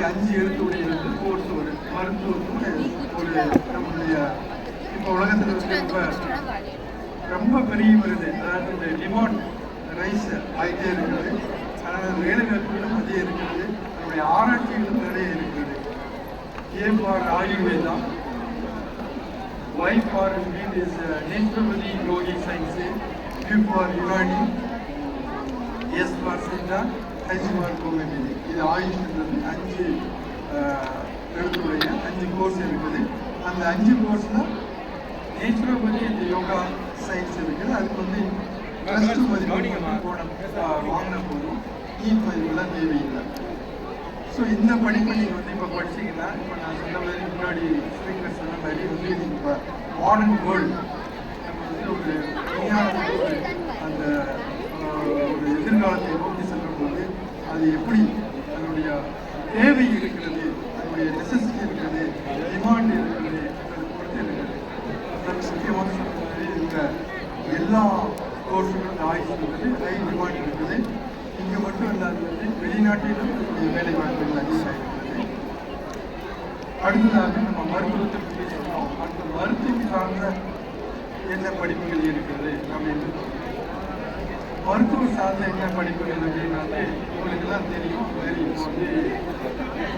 5 எழுத்துடைய கோர்ஸ் ஒரு மருத்துவத்துக்கு ஒரு நம்மளுடைய இப்போ உலகத்தில் ரொம்ப பெரிய வருது. அதாவது டிமாண்ட் ரைஸ் ஆகிட்டே இருக்குது. அதனால் வேலைவாய்ப்புகளும் அதிகம் இருக்கிறது. நம்முடைய ஆராய்ச்சிகளும் நிறைய இருக்கிறது. A for Ayurveda, Y for Naturopathy Yogic Science, U for Unani, S for Siddha, H for Homeopathy. இது ஆயுஷ்ன்றது 5 எழுத்துடைய 5 கோர்ஸ் இருக்குது. அந்த 5 கோர்ஸ்ல நேச்சுரோபதி இந்த யோகா சயின்ஸ் இருக்குது. அதுக்கு +2 மதிப்பு வாங்கின போதும் நீட் மதிப்பெல்லாம் தேவையில்லை. ஸோ இந்த படிப்பை நீங்கள் இப்போ படிச்சிங்கன்னா இப்போ நான் சொன்ன மாதிரி முன்னாடி ஸ்பீக்கர் சொன்ன மாதிரி நீங்கள் இப்போ மாடர்ன் வேர்ல்டு நம்ம ஒரு விஞ்ஞான அந்த ஒரு எதிர்காலத்தை நோக்கி செல்லும்போது அது எப்படி அதனுடைய தேவை இருக்கிறது, அதனுடைய நெசசிட்டி இருக்கிறது, டிமாண்ட் இருக்கிறது, அதை பொறுத்து இருக்கிறது. முக்கியமான சொல்றது இந்த எல்லா கோர்ஸுகளும் ஆயுஷ் ஹை டிமாண்ட் இருக்குது. இங்கே மட்டும் இல்லாத வெளிநாட்டிலும் வேலை வாய்ப்புகள் அதிகமாக இருக்கிறது. அடுத்ததாக நம்ம மருத்துவத்தை பற்றி சொன்னோம். அந்த மருத்துவம் சார்ந்த என்ன படிப்புகள் இருக்கிறது அப்படின்னு மருத்துவம் சார்ந்த என்ன படிப்புகள் அப்படின்னாலே உங்களுக்கு எல்லாம் தெரியும். இப்போ வந்து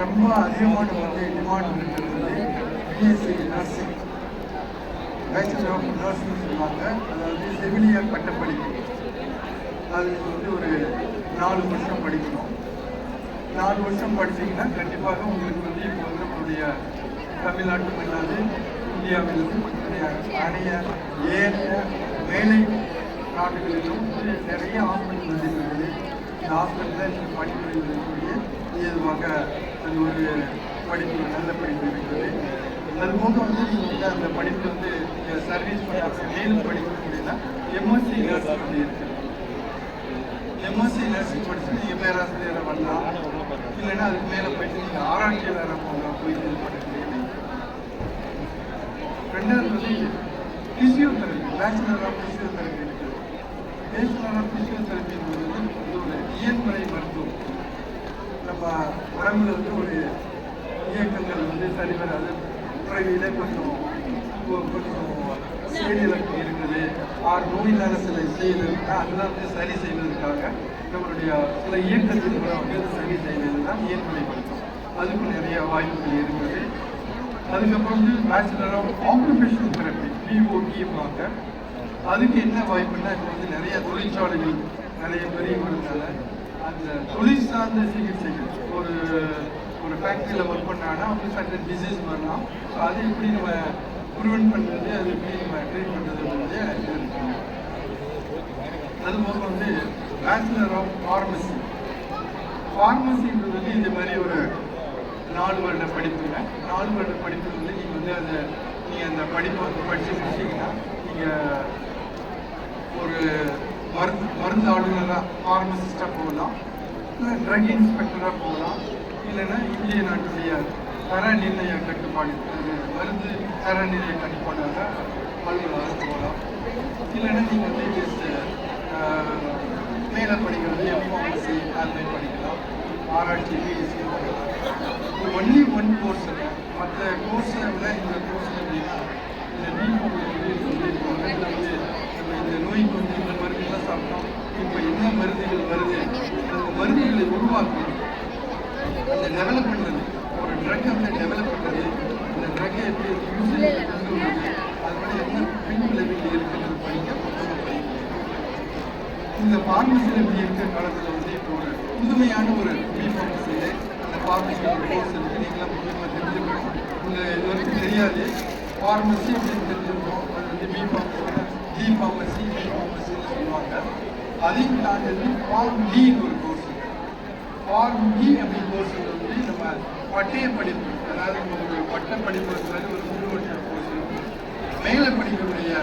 ரொம்ப அதிகமான டிமாண்ட் இருக்கிறது BSc nursing, bachelor of nursing சொல்லுவாங்க. அதாவது செவிலியர் பட்டப்படிப்பு. அது வந்து ஒரு 4 வருஷம் படிக்கணும். 4 வருஷம் படிச்சீங்கன்னா கண்டிப்பாக உங்களுக்கு வந்து இப்போ வந்து நம்மளுடைய தமிழ்நாட்டும் இல்லாது இந்தியாவிலும் நிறைய ஏற்ற வேலை நாடுகளிலும் வந்து நிறைய ஹாஸ்பிட்டல் இருக்கிறது. இந்த ஹாஸ்பிட்டலில் இந்த படிப்புகள் இருக்கக்கூடிய ஏதுவாக அது ஒரு படிப்பு, நல்ல படிப்பு இருக்கிறது. அதுபோக வந்து நீங்கள் வந்து அந்த படிப்பு வந்து சர்வீஸ் பண்ண மேலும் படிக்க முடியும்னா எம்எஸ்சி நர்சிங் வந்து இருக்குது. எம்எஸ்சி நர்சிங் படிச்சு நீங்கள் பேராசிரியரை பண்ணலாம். இல்லைன்னா அதுக்கு மேலே போயிட்டு நீங்கள் ஆராய்ச்சியாளராக போகலாம், போய் இது பண்ண முடியும். ரெண்டாவது வந்து பிசியோதெரபி, பேச்சுலர் ஆஃப் பிசியோதெரபி இருக்குது. பேச்சுலர் ஆஃப் பிசியோதெரபி வந்து ஒரு இயன்முறை மருத்துவம். நம்ம உடம்புல வந்து ஒரு இயக்கங்கள் வந்து சரிவராது, பிறவியிலே கொஞ்சம் செயலிழப்பு இருக்குது, நோயில்லாத சில செயல்கள் அதெல்லாம் வந்து சரி செய்வதற்காக நம்மளுடைய சில இயக்கத்தின் மூலம் வந்து சரி செய்வது தான் இயன்முறை மருத்துவம். அதுக்கும் நிறைய வாய்ப்புகள் இருக்குது. அதுக்கப்புறம் வந்து பேச்சுலர் ஆஃப் ஆக்குபேஷனல் தெரப்பி, பிஓடிம்பாங்க. அதுக்கு என்ன வாய்ப்புன்னா இப்போ வந்து நிறைய தொழிற்சாலைகள் நிறைய பெரிய வரதுனால அந்த தொழில் சார்ந்த சிகிச்சைகள் ஒரு ஃபேக்ட்ரியில் ஒர்க் பண்ணாங்கன்னா வந்து சட்ட டிசீஸ் வரலாம். ஸோ அது எப்படி நம்ம ப்ரிவென்ட் பண்ணுறது, அது எப்படி நம்ம ட்ரீட் பண்ணுறதுடைய இது இருக்குது. அதுபோக வந்து பேச்சுலர் ஆஃப் ஃபார்மசி. ஃபார்மசின்றது வந்து இந்த மாதிரி ஒரு 4 வருட படிப்புங்க. 4 வருட படிப்பு வந்து நீங்கள் வந்து நீங்கள் அந்த படிப்பை வந்து படித்து முடிச்சிங்கன்னா நீங்கள் ஒரு மருந்து ஆளுநராக ஃபார்மசிஸ்டாக போகலாம், இல்லை ட்ரக் இன்ஸ்பெக்டராக போகலாம், இல்லைன்னா இந்திய நாட்டுடைய தர நிர்ணய கட்டுப்பாடு, மருந்து தர நிர்ணய கட்டுப்பாடாக அலுவலராக போகலாம். இல்லைன்னா நீங்கள் வந்து மேலே படிக்கிறது எம்ஃபார்மசி அந்த மாதிரி படிக்கலாம், ஆராய்ச்சி பிஎஸ்சி போகலாம். இது ஒன்லி ஒன் கோர்ஸ் இல்லை. மற்ற கோர்ஸை விட இந்த கோர்ஸ் எப்படின்னா இந்த இந்த நோய்க்கு வந்து இந்த மருந்துலாம் சாப்பிட்டோம், இப்போ என்ன மருந்துகள் வருது, அந்த மருந்துகளை உருவாக்கணும், அந்த டெவலப் பண்ணுறது, ஒரு ட்ரக்கை வந்து டெவலப் பண்ணுறது, அந்த ட்ரக்கை எப்படி யூஸ் கொண்டு வருது, அதோட என்ன பின் விளைவுகள் இருக்கிறது படிக்க நம்ம படிக்கணும். இந்த ஃபார்மசியில் இப்படி இருக்கிற காலத்தில் வந்து இப்போ ஒரு புதுமையான ஒரு பிஃபார்மசியில் அந்த ஃபார்மசியோட கோர்ஸ் இருக்குது. நீங்களாம் முக்கியமாக தெரிஞ்சுக்கணும். உங்களுக்கு இது வரைக்கும் தெரியாது. ஃபார்மசி அப்படின்னு தெரிஞ்சிருக்கோம். அது வந்து பிஃபார்மசி பிஃபார்மசின்னு சொல்லுவாங்க. அதையும் தாண்டி ஃபார்ம் டின்னு ஒரு கோர்ஸ் இருக்குது. ஃபார்ம் டி அப்படின்னு கோர்ஸ் வந்து நம்ம பட்டய படிப்பு, அதாவது ஒரு பட்ட படிப்பு ஒரு 3 வருஷ கோர்ஸ் இருக்கும். மேலே படிக்கக்கூடிய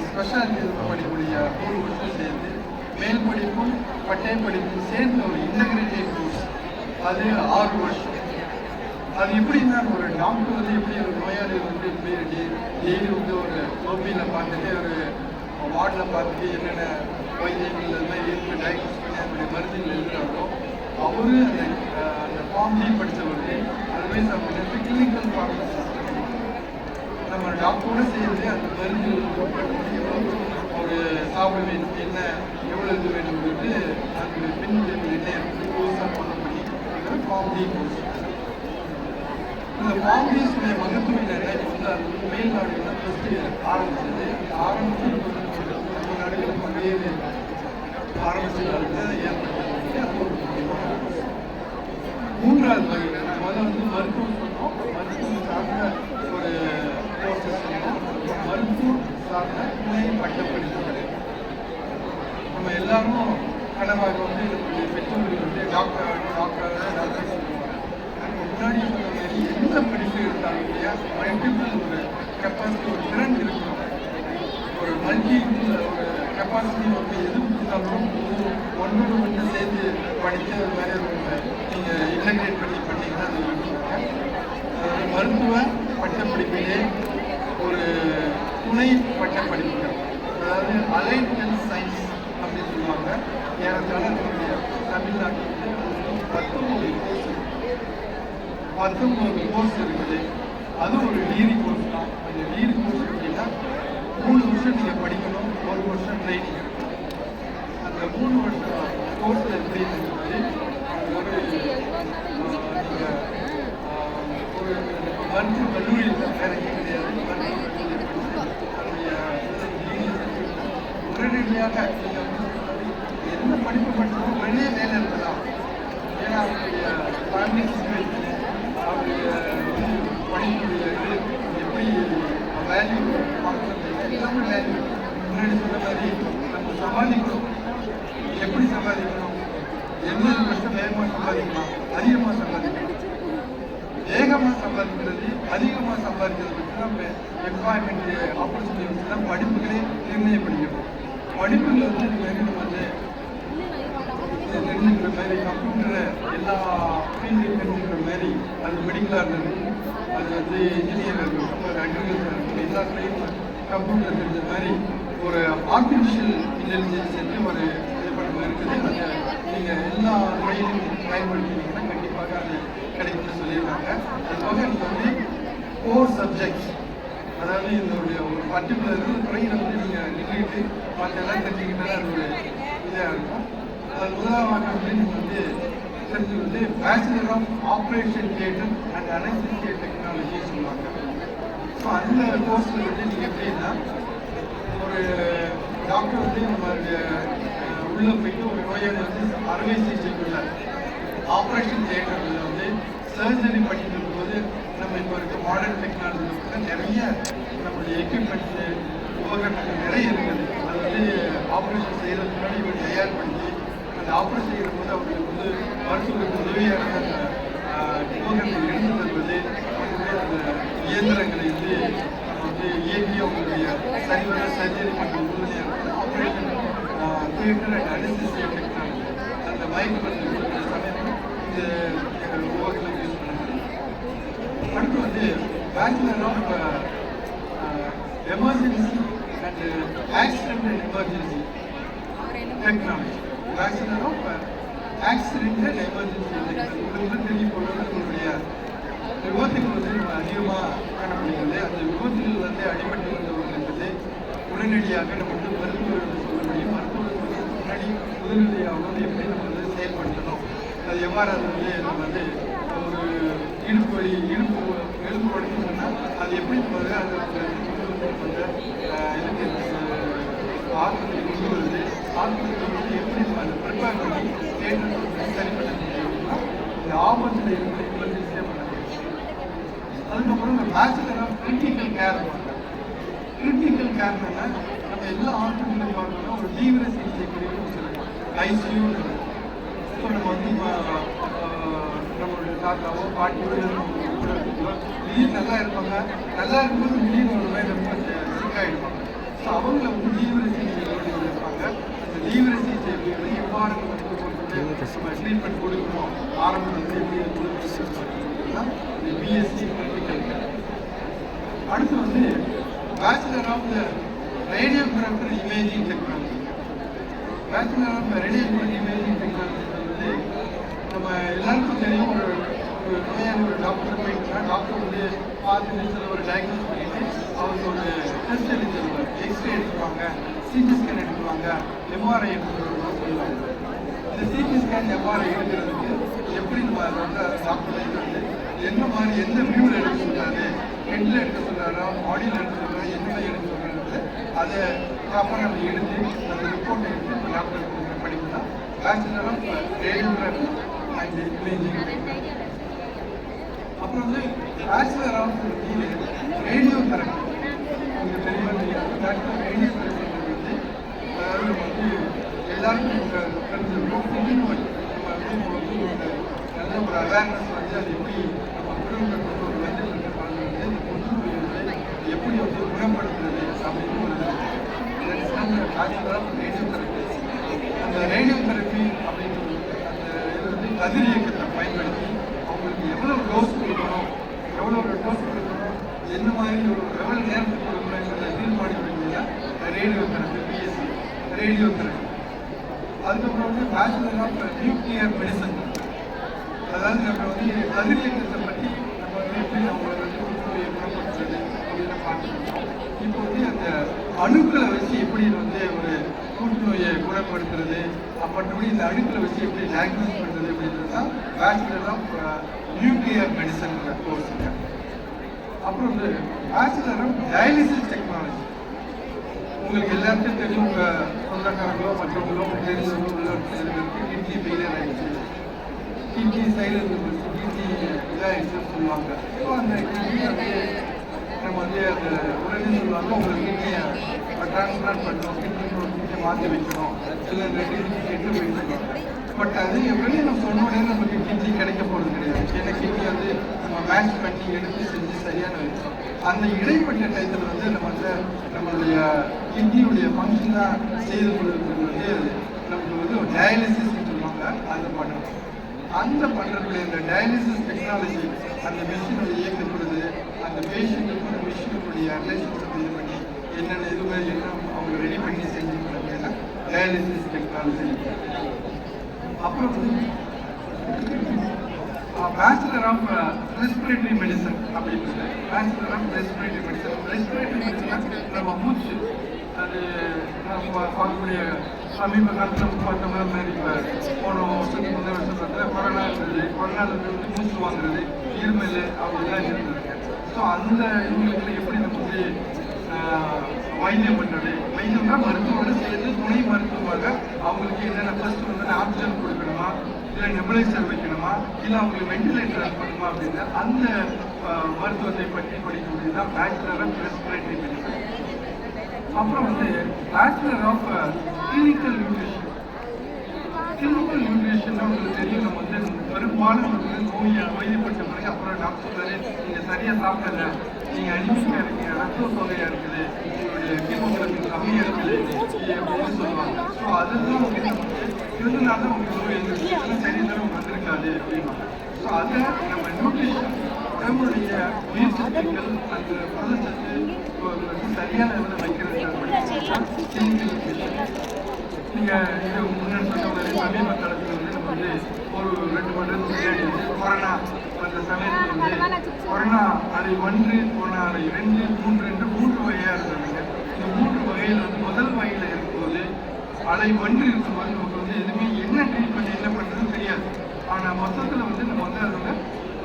ஸ்பெஷாலிட்டி படிக்கக்கூடிய 3 வருஷம் சேர்ந்து மேல் படிப்பும் பட்டய படிப்பும் சேர்ந்த ஒரு இன்டகிரேட்டட் கோர்ஸ், அது 6 வருஷம். அது எப்படின்னா ஒரு டாக்டர் வந்து எப்படி ஒரு நோயாளி வந்து டெய்லி வந்து ஒரு ஓபியில் பார்த்துட்டு ஒரு வார்டில் பார்த்துட்டு என்னென்ன வைத்தியங்கள் அது மாதிரி இருக்கு டயக்னோஸ் பண்ணி அதனுடைய மருந்துகள் எழுதுறாங்களோ அவரு அந்த ஃபார்ம் டி படித்தவர்கள் அதுவே அப்படின்னா கிளினிக்கல் ஃபார்மசி நம்ம டாக்டரோட சேர்ந்து அந்த மருந்து ஒரு சாப்பிட வேணும், என்ன எவ்வளோ இது வேணும்னு அந்த பின் என்ன இருக்குது கோர்ஸாக ஃபாலோ பண்ணி ஃபார்ம் டி கோர்ஸ். இந்த ஃபார்ம் டிஸுடைய மகத்துவம் என்னென்னா இப்போ வந்து அது வந்து மேல் நாடுகள் ஃபஸ்ட்டு ஆரம்பிச்சது. ஆரம்பிச்சு நம்ம நாடுகளும் பல்வேறு ஆரம்பிச்சதால ஏற்படுத்தி அது ஒரு முக்கியமான கோர்ஸ். 3வது வகை நம்ம வந்து மருத்துவம் சொன்னோம். மருத்துவம் சார்ந்த ஒரு கோர்சஸ் சொன்னோம். மருத்துவம் சார்ந்த துணை பட்டப்படிப்புகள். நம்ம எல்லாரும் கனவாக வந்து நம்மளுடைய பெற்றோர்கள் வந்து டாக்டர் சொல்லுவாங்க. முன்னாடி சொன்ன மாதிரி எந்த படிப்பு இருந்தாலும் இல்லையா மல்டிபிள் ஒரு கெப்பாசிட்டி, ஒரு திறன் இருக்கணும். ஒரு ஒரு கெப்பாசிட்டி வந்து எது கொடுத்தாலும் ஒன்றோடு ஒன்று சேர்ந்து படித்து அது மாதிரி நீங்கள் இன்டகிரேட் பண்ணி பண்ணிங்கன்னா அது மருத்துவ பட்டப்படிப்பிலே ஒரு துணை பட்டப்படிப்புகள், அதாவது அலைட் ஹெல்த் சயின்ஸ் அப்படின்னு சொல்லுவாங்க. ஏறத்தாழ நம்முடைய தமிழ்நாட்டில் 19 கோர்ஸ் இருக்குது. அது ஒரு டிகிரி கோர்ஸ் தான். அந்த டிகிரி கோர்ஸ் எப்படின்னா 3 வருஷம் நீங்கள் படிக்கணும், 1 வருஷம் ட்ரைனிங் இருக்கும். அந்த 3 வருஷம் கோர்ஸில் எப்படி இருந்தது, ஒரு மருத்துவ கல்லூரியில் வேற எங்கேயும் கிடையாது, உடனடியாக என்ன படிப்பு படித்தாலும் உடனே வேலை இருக்கலாம். ஏன்னா அவருடைய ஃபேமிலி சிச்சுவேஷன், அவருடைய படிப்புடைய இது எப்படி வேல்யூ பார்க்கறது எல்லாமே வேல்யூ. முன்னாடி சொன்ன மாதிரி நம்ம சமாளிக்கணும், எப்படி சம்பாதிக்கணும், 80% வேகமாக சம்பாதிக்கலாம், அதிகமாக சம்பாதிக்கணும். வேகமாக சம்பாதிக்கிறது, அதிகமாக சம்பாதிக்கிறது வச்சு தான் எம்ப்ளாய்மெண்ட் ஆப்பர்ச்சுனிட்டி வச்சு தான் படிப்புகளே நிர்ணயப்படுகிறது. படிப்புகள் வந்து நம்ம வந்து தெரிஞ்சுக்கிற மாதிரி கம்ப்யூட்டரை எல்லா ஃபீல்டையும் தெரிஞ்சுக்கிற மாதிரி, அது மெடிக்கலாக இருந்தது, அது வந்து இன்ஜினியர் இருக்கட்டும், ஒரு அக்ரிகல்ச்சர் இருக்கட்டும், எல்லாத்துலேயும் கம்ப்யூட்டர் தெரிஞ்ச மாதிரி ஒரு ஆர்டிஃபிஷியல் இன்டெலிஜென்ஸ் என்று ஒரு டிபார்ட்மெண்ட் இருக்குது. அதை நீங்கள் எல்லா துறையிலும் பயன்படுத்தினீங்கன்னா கண்டிப்பாக அது கிடைக்கும்னு சொல்லியிருக்காங்க. அது போக நீங்கள் வந்து 4 சப்ஜெக்ட்ஸ், அதாவது இதனுடைய ஒரு பர்டிகுலர் துறையில் வந்து நீங்கள் நின்றுட்டு மற்ற எல்லாம் தெரிஞ்சுக்கிட்டாலும் அது ஒரு இதாக இருக்கும். அது முதலாவது வந்து நீங்கள் வந்து தெரிஞ்சுக்கிட்டு bachelor of operation theatre and anaesthesia technology சொல்லுவாங்க. ஸோ அந்த கோர்ஸில் வந்து நீங்கள் எப்படின்னா ஒரு டாக்டர் வந்து நம்மளுடைய உள்ளே போயிட்டு ஒரு நோயாளி வந்து அறுவை சிகிச்சைக்குள்ள ஆப்ரேஷன் தியேட்டரில் வந்து சர்ஜரி பண்ணிட்டு இருக்கும்போது நம்ம இப்போ இருக்க மாடர்ன் டெக்னாலஜி கூட நிறைய நம்மளுடைய எக்யூப்மெண்ட்ஸு உபகரணங்கள் நிறைய இருக்குது. அது வந்து ஆப்ரேஷன் செய்கிறதுக்கு முன்னாடி இவர் தயார் பண்ணி அந்த ஆப்ரேஷன் செய்கிற போது அவங்களுக்கு வந்து மருத்துவருக்கு உதவியான அந்த உபகரணத்தை எடுத்து தருவது, அந்த இயந்திரங்களை வந்து நம்ம வந்து இயக்கி அவங்களுடைய சரிவர சர்ஜரி பண்ணுறது உறுதியாக operation theatre and anaesthesia technology அந்த மயக்க மருந்து சமயத்தில் இந்த உபகரணம் யூஸ் பண்ணுறது. அடுத்து வந்து bachelor of emergency and accident and emergency technology, bachelor of accident and emergency technology. இது வந்து தெரிய போகிறது நம்மளுடைய விபத்துகள் வந்து நம்ம அதிகமாக காணப்படுகிறது. அந்த விபத்துகள் வந்து அடிபட்டு வந்தவர்களுக்கு வந்து உடனடியாக நம்ம வந்து மருத்துவர்கள் சொல்ல முடியும். மருத்துவர்கள் முன்னாடி உடனடியாக வந்து எப்படி நம்ம வந்து செயல்படுத்தணும், அது எவ்வாறு அது வந்து நம்ம வந்து ஒரு இடுப்பு வலி எலும்பு உடனே சொன்னால் அது எப்படி போகுது, அது இதுக்கு ஆஸ்பத்திரி கொண்டு வருது, ஆஸ்பத்திரி வந்து எப்படி நம்ம அதை ப்ரிப்பேர் பண்ணி தேட்டர் சரி பண்ண முடியும்னா இந்த ஆபத்தில் இருந்து எமர்ஜென்சியாக பண்ண முடியும். அதுக்கப்புறம் இந்த பேச்சுலர் ஆஃப் கிரிட்டிக்கல் கேர் பண்ணுறாங்க. கிரிட்டிக்கல் கேர்னா நம்ம எல்லா ஹாஸ்பிட்டலையும் பார்த்தோம்னா ஒரு தீவிர சிகிச்சை பிரிவுன்னு சொல்லுவோம், ஐசியூ. இப்போ நம்ம வந்து நம்மளுடைய தாத்தாவோ பாட்டியோ கூட திடீர்னு நல்லா இருப்பாங்க, நல்லா இருக்கும்போது திடீர்னு ஒரு மாதிரி ரொம்ப சிக்காயிடுவாங்க. ஸோ அவங்கள வந்து தீவிர சிகிச்சை பிரிவில் இருப்பாங்க. அந்த தீவிர சிகிச்சை பிரிவில் எவ்வாறு நம்ம ட்ரீட்மெண்ட் கொடுக்கணும், ஆரம்பத்தில் எப்படி கொடுக்கணும்னா இந்த பிஎஸ்சி கிரிட்டிக்கல் கேர். அடுத்து வந்து bachelor of the radiographer imaging technology. Bachelor of radiographer imaging technology வந்து நம்ம எல்லாருக்கும் தெரியும். ஒரு நோயாளி ஒரு டாக்டர் போயிட்டுனா டாக்டர் வந்து பார்த்துட்டு சில ஒரு டயக்னோஸ் பண்ணிட்டு அவருக்கு ஒரு டெஸ்ட் எடுத்துருவாங்க, எக்ஸ்ரே எடுத்துருவாங்க, சிடி ஸ்கேன் எடுத்துருவாங்க, எம்ஆர்ஐ எடுத்துருவாங்க சொல்லுவாங்க. இந்த சிடி ஸ்கேன் எம்ஆர்ஐ எடுக்கிறதுக்கு எப்படி நம்ம அதை வந்து டாக்டர் வந்து என்ன மாதிரி எந்த வியூவில் எடுக்க சொல்கிறாரு, ஹெட்டில் எடுக்க சொல்கிறாரா, பாடியில் எடுக்க சொல்கிறாரா, எந்த எடுக்க சொல்கிறது, அதை ப்ராப்பராக நம்ம எடுத்து அந்த ரிப்போர்ட்டை எடுத்து இப்போ டாக்டர் கொடுக்குற படிப்பு தான் bachelor of radiography and imaging. அப்புறம் வந்து பேச்சுலர் ஆஃப் ரேடியோ தெரப்பி. உங்களுக்கு தெரியுமா தெரியாது, பேச்சுலர் ரேடியோ தெரப்பின்றது வந்து அதாவது நம்ம வந்து எல்லாருக்கும் தெரிஞ்சிருக்கும் புற்றுநோய். நம்ம வந்து நல்ல ஒரு அவேர்னஸ் வந்து அது எப்படி நம்ம குடும்பத்தில் ஒரு வந்து அந்த புற்றுநோய் வந்து எப்படி வந்து குணப்படுத்துறது அப்படின்னு ஒரு பேச்சுலர் ஆஃப் ரேடியோ தெரப்பி. அந்த ரேடியோ தெரப்பி அப்படின்றது அந்த இது வந்து கதிர் இயக்கத்தை பயன்படுத்தி அவங்களுக்கு எவ்வளோ டோஸ் கொடுக்கணும், எவ்வளோ டோஸ் கொடுக்கணும், எவ்வளவு நேரத்துக்கு கொடுக்கணுங்கிறத தீர்மானிக்கிறீங்களா radio therapy, BSc radio therapy. அதுக்கப்புறம் வந்து பேச்சுலர் ஆஃப் நியூக்ளியர் மெடிசன், அதாவது நம்ம வந்து கதிரியக்கத்தை பற்றி நம்ம வந்து எப்படி அவங்களை வந்து புற்றுநோயை குணப்படுத்துறது அப்படின்னு பார்த்துருக்கோம். இப்போ வந்து அந்த அணுக்களை வச்சு எப்படி வந்து ஒரு புற்றுநோயை குணப்படுத்துறது, மற்றபடி இந்த அணுக்களை வச்சு எப்படி டயக்னோஸ் பண்ணுறது அப்படின்றது தான் பேச்சுலர் ஆஃப் நியூக்ளியர் மெடிசன் கோர்ஸுங்க. அப்புறம் வந்து பேச்சுலர் ஆஃப் டயாலிசிஸ் டெக்னாலஜி. உங்களுக்கு எல்லாருக்கும் தெரியும், உங்கள் சொந்தக்காரங்களோ மற்றவங்களோ தெரிஞ்சவங்களோ உள்ளவர்களுக்கு கிட்னி ஃபெயிலியர் ஆகிடுச்சு, கிட்னி சைடில் கிட்னி இதாகிடுச்சுன்னு சொல்லுவாங்க. ஸோ அந்த கிட்னி வந்து நம்ம வந்து அந்த உடனே சொல்லுவாங்க, உங்களுக்கு கிட்னியை டிரான்ஸ்பிளான்ட் பண்ணணும், கிட்னியை மாற்றி வைக்கணும், இல்லை 2 கிட்னி கெட்டு போயிட்டு. பட் அது எப்படி நம்ம சொன்னோடனே நமக்கு கிட்னி கிடைக்க போகிறது கிடையாது. ஏன்னா கிட்னி வந்து நம்ம மேட்ச் பண்ணி எடுத்து செஞ்சு சரியான வச்சு அந்த இடைப்பட்ட டயத்தில் வந்து நம்ம வந்து நம்மளுடைய கிட்னியுடைய ஃபங்க்ஷன் தான் செய்து கொள்வதற்கு வந்து நமக்கு வந்து ஒரு டயாலிசிஸ் சொல்லுவாங்க, அதை பண்ணணும். அந்த பண்ணுறதுல இந்த டயாலிசிஸ் டெக்னாலஜி, அந்த மிஷினோட இயக்கப்படுது, அந்த பேஷண்ட்டுக்கும் அந்த மிஷினுடைய ரிலேஷன்ஷிப் இது பண்ணி என்னென்ன இதுவே என்ன அவங்க ரெடி பண்ணி செஞ்சுக்கிறாங்கன்னா டயாலிசிஸ் டெக்னாலஜி. அப்புறம் வந்து பேச்சுலர் ஆஃப் ரெஸ்பிரேட்டரி மெடிசன் அப்படின்றது. Bachelor of respiratory medicine, respiratory medicine நம்ம மூச்சு, அது நம்ம பார்க்கக்கூடிய சமீப காலத்தில் பார்த்தோம்னா இப்போ போன வருஷத்துக்கு முந்தைய வருஷம் பார்த்தா கொரோனா இருந்தது. கொரோனாவில் வந்து மூச்சு வாங்குறது, இருமல் அப்படிலாம் இருந்தது. ஸோ அந்த இவங்களுக்கு எப்படி நம்ம வந்து வைத்தியம் பண்ணுறது, வைத்தியம்னா மருத்துவரோடு சேர்ந்து துணை மருத்துவமாக அவங்களுக்கு என்னென்ன ஃபர்ஸ்ட் வந்து ஆக்சிஜன் கொடுக்கணுமா, இல்லை நெபுலைசர் வைக்கணுமா, இல்லை அவங்களுக்கு வெண்டிலேட்டர் பண்ணணுமா அப்படின்னு அந்த மருத்துவத்தை பற்றி படிக்கக்கூடியது தான் பேச்சுலர் ஆஃப் ரெஸ்பிரேட்டரி மெடிசன். அப்புறம் வந்து bachelor of clinical nutrition. Clinical nutrition உங்களுக்கு தெரியும், நம்ம வந்து பெரும்பாலும் வந்து நோய்ப்பட்ட பிறகு அப்புறம் டாக்டர் சொல்றாரு, நீங்கள் சரியாக சாப்பிடல, நீங்கள் அனிமிக்காக இருக்கீங்க, ரத்த சோகையாக இருக்குது, உங்களுடைய ஹீமோகுளோபின் கம்மியாக இருக்குது அப்படின்னு சொல்லுவாங்க. ஸோ அதுதான் வந்து நமக்கு இருந்தனால தான் உங்களுக்கு நோய் இருந்துச்சு, சரியான வந்திருக்காது அப்படின்வாங்க. ஸோ அதை நம்ம நியூட்ரிஷன், உடம்புடைய உயிர் சத்துக்கள், அந்த புரதச்சத்து சரியான இதில் வைக்கிறது கிளினிக்கல் நியூட்ரிஷன். நீங்கள் இது முன்னாடி சொன்ன மாதிரி சமீப காலத்தில் வந்து நம்ம வந்து ஒரு 2 வருடத்துக்கு முன்னாடி வந்து கொரோனா அந்த சமயத்தில் வந்து கொரோனா அலை 1, கொரோனா அலை 2, 3 என்று 3 வகையாக இருந்தாங்க. இந்த 3 வகையில் வந்து முதல் வகையில் இருக்கும்போது அலை 1 இருக்கும்போது நமக்கு வந்து எதுவுமே என்ன ட்ரீட்மெண்ட் என்ன பண்ணுறதுன்னு தெரியாது. ஆனால் மொத்தத்தில் வந்து நம்ம வந்து அதோட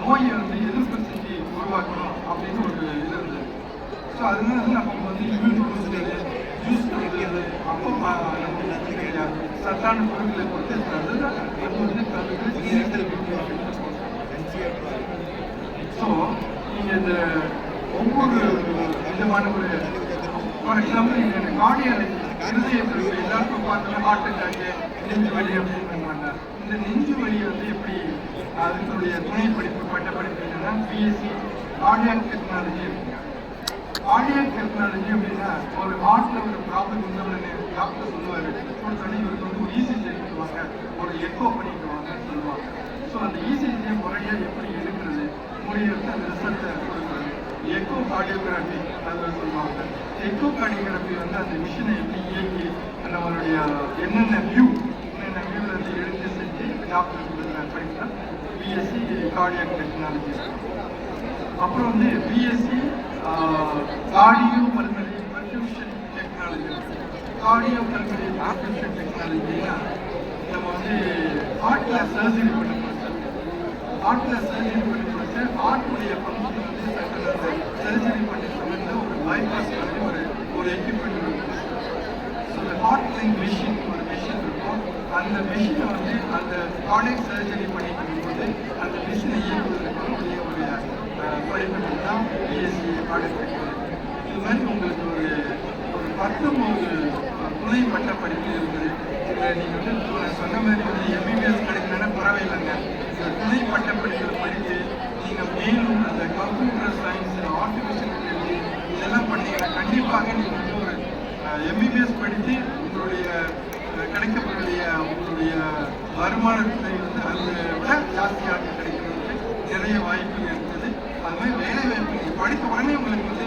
நோயை வந்து எதிர்ப்பு சக்தி உருவாக்கணும் அப்படின்னு ஒரு இது இருந்தது. ஸோ அதனால வந்து நம்ம வந்து இம்யூன் பூஸ்டர் யூஸ் பண்ணுறது, அப்போ சத்தான பொருட்களை கொடுத்து அதுதான் நம்ம வந்து ஸோ நீங்கள் இந்த ஒவ்வொரு விதமான ஒரு ஃபார் எக்ஸாம்பிள் நீங்கள் கார்டியாலஜி, இருதயத்தில் எல்லாருக்கும் பார்த்தோம்னா ஹார்ட் அட்டாக்கு, நெஞ்சு வலி அப்படின்னு பண்ணுவாங்க. இந்த நெஞ்சு வலியை வந்து எப்படி அதனுடைய துணை படிப்பு பட்ட படிப்பு என்னன்னா பிஎஸ்சி கார்டியாக் டெக்னாலஜி இருக்குங்க. கார்டியாக் டெக்னாலஜி அப்படின்னா ஒரு ஹார்ட்டில் ஒரு ப்ராப்ளம் இருந்தவொடனே டாக்டர் சொல்லுவார், கொடுத்தோடனே இவருக்கு வந்து ஒரு இசிஜி எடுத்துவாங்க, ஒரு எக்கோ பண்ணிக்குவாங்கன்னு சொல்லுவாங்க. ஸோ அந்த இசிஜியை முறையாக எப்படி எடுக்கிறது, முடியறது அந்த ரிசல்ட்டை கொடுக்குறது, எக்கோ கார்டியோகிராஃபி அது சொல்லுவாங்க. எக்கோ கார்டியோகிராஃபி வந்து அந்த மிஷினை எப்படி இயக்கி நம்மளுடைய என்னென்ன வியூவில் வந்து எடுத்து செஞ்சு டாக்டர் படித்தா பிஎஸ்சி கார்டியாக் டெக்னாலஜி. அப்புறம் வந்து BSc cardio pulmonary perfusion technology. Cardio pulmonary perfusion டெக்னாலஜினா நம்ம வந்து ஹார்ட்டில் சர்ஜரி பண்ண முடிச்சு, ஹார்ட்டில் சர்ஜரி பண்ணி முடிச்சு ஹார்ட்டுடைய ஃபங்க்ஷன் வந்து சர்ஜரி பண்ணி சொல்லிட்டு ஒரு பைபாஸ் மாதிரி ஒரு எக்யூப்மெண்ட் இருக்கும். ஸோ இந்த ஹார்ட் லைன் மிஷின் ஒரு மிஷின் இருக்கும். அந்த மிஷினை வந்து அந்த கார்டியக் சர்ஜரி பண்ணிக்கும் போது அந்த மிஷினை இயக்குவதற்கு ஒரு படிப்பு தான் பிஎஸ்சி கார்டியக் டெக்னாலஜி. இது மாதிரி உங்களுக்கு ஒரு 19 துணை பட்ட படிப்பு இருக்குது. இதில் நீங்கள் வந்து சொன்ன மாதிரி வந்து எம்பிபிஎஸ் கிடைக்கலன்னா பரவாயில்லைங்க, இந்த துணை பட்ட படிப்பில் படித்து நீங்கள் மேலும் அந்த கம்ப்யூட்டர் சயின்ஸ், ஆர்டிஃபிஷியல் இன்டெலிஜென்ஸ் இதெல்லாம் பண்ணீங்கன்னா கண்டிப்பாக நீங்கள் வந்து ஒரு எம்பிபிஎஸ் படித்து உங்களுடைய கிடைக்கக்கூடிய உங்களுடைய வருமானத்தை வந்து அதை விட ஜாஸ்தியாக கிடைக்கிறதுக்கு நிறைய வாய்ப்புகள் இருக்குது. அது மாதிரி வேலை வாய்ப்பு படித்த உடனே உங்களுக்கு வந்து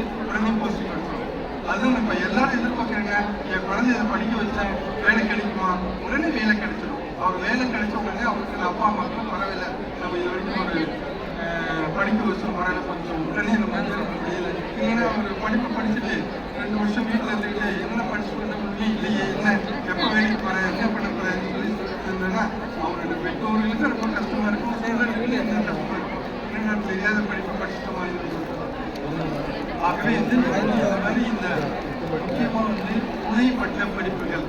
அதுவும் இப்ப எல்லாரும் எதிர்பார்க்கறாங்க, என் குழந்தைய இதை படிக்க வச்சேன், வேலை கிடைக்குமா? உடனே வேலை கிடைச்சிடும். அவர் வேலை கிடைச்ச உடனே அவருக்கு அப்பா அம்மாவுக்கு பரவாயில்ல, நம்ம இது வரைக்கும் ஒரு படிக்க வச்சோம், பரவாயில்ல கொஞ்சம் உடனே நம்ம முடியல. இல்லைன்னா அவர் படிப்பு படிச்சுட்டு 2 வருஷம் வீட்டில் இருந்துக்கிட்டு என்ன படிச்சு பண்ண முடியும் இல்லையே, என்ன எப்போ வேலைக்கு போறேன், என்ன பண்ண போறேன்னு சொல்லி இருந்தேன்னா அவரோட பெற்றோர்களுக்கு ரொம்ப கஷ்டமா இருக்கும், சூழலுக்கு என்ன கஷ்டமா இருக்கும். ஏன்னா தெரியாத படிப்பு படிச்சுட்ட மாதிரி இருக்கும். ஆகவே இந்த மாதிரி இந்த முக்கியமா துணை பட்ட படிப்புகள்,